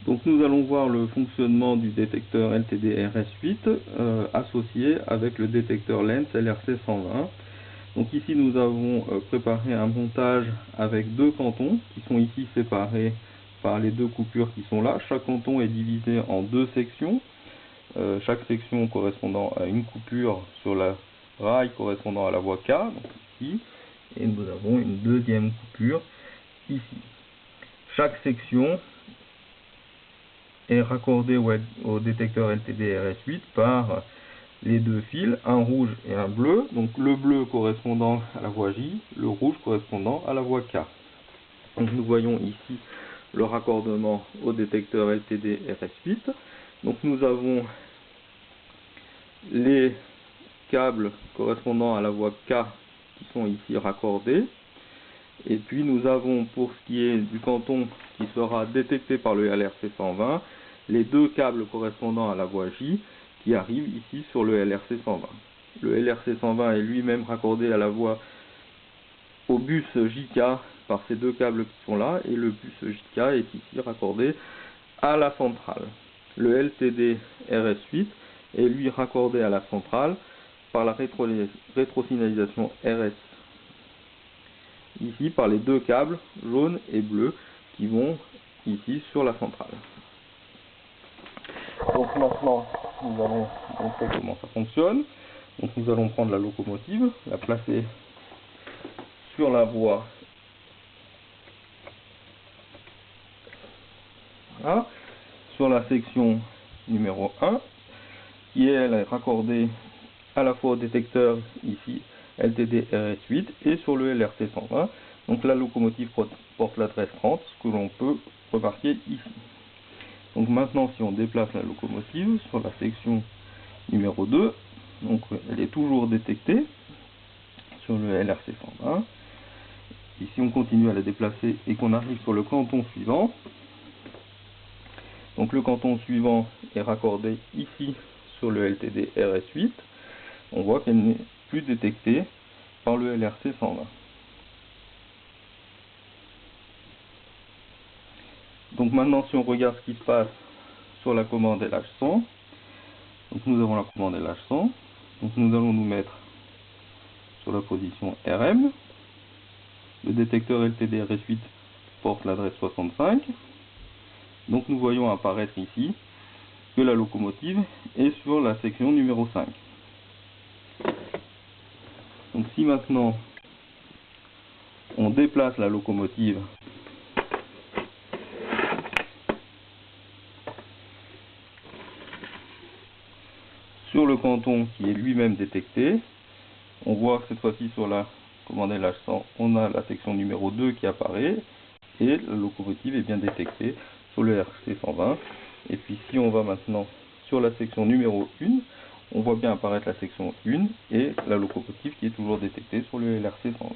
Donc nous allons voir le fonctionnement du détecteur LTD-RS8 associé avec le détecteur Lenz LRC120. Donc ici nous avons préparé un montage avec deux cantons qui sont ici séparés par les deux coupures qui sont là. Chaque canton est divisé en deux sections, chaque section correspondant à une coupure sur la rail correspondant à la voie K, donc ici, et nous avons une deuxième coupure ici. Chaque section est raccordée au détecteur LTD-RS8 par les deux fils, un rouge et un bleu, donc le bleu correspondant à la voie J, le rouge correspondant à la voie K. Donc nous voyons ici le raccordement au détecteur LTD-RS8. Donc nous avons les câbles correspondant à la voie K qui sont ici raccordés. Et puis nous avons, pour ce qui est du canton qui sera détecté par le LRC120, les deux câbles correspondant à la voie J qui arrivent ici sur le LRC120. Le LRC120 est lui-même raccordé à la voie au bus JK par ces deux câbles qui sont là, et le bus JK est ici raccordé à la centrale. Le LTD RS8 est lui raccordé à la centrale par la rétrosignalisation RS, ici par les deux câbles jaune et bleu qui vont ici sur la centrale. Donc maintenant nous allons montrer comment ça fonctionne. Donc nous allons prendre la locomotive, la placer sur la voie A, sur la section numéro 1, qui elle est raccordée à la fois au détecteur ici LTD RS8 et sur le LRC120. Donc la locomotive porte l'adresse 30, ce que l'on peut remarquer ici. Donc maintenant, si on déplace la locomotive sur la section numéro 2, donc elle est toujours détectée sur le LRC120. Et si on continue à la déplacer et qu'on arrive sur le canton suivant, donc le canton suivant est raccordé ici sur le LTD RS8, on voit qu'elle n'est plus détectée par le LRC120. Donc maintenant, si on regarde ce qui se passe sur la commande LH100, donc nous avons la commande LH100, donc nous allons nous mettre sur la position RM, le détecteur LTD RS8 porte l'adresse 65, donc nous voyons apparaître ici que la locomotive est sur la section numéro 5. Donc si maintenant on déplace la locomotive sur le canton qui est lui-même détecté, on voit que cette fois-ci sur la commande LH100, on a la section numéro 2 qui apparaît et la locomotive est bien détectée sur le RC120. Et puis si on va maintenant sur la section numéro 1, on voit bien apparaître la section 1 et la locomotive qui est toujours détectée sur le LRC120.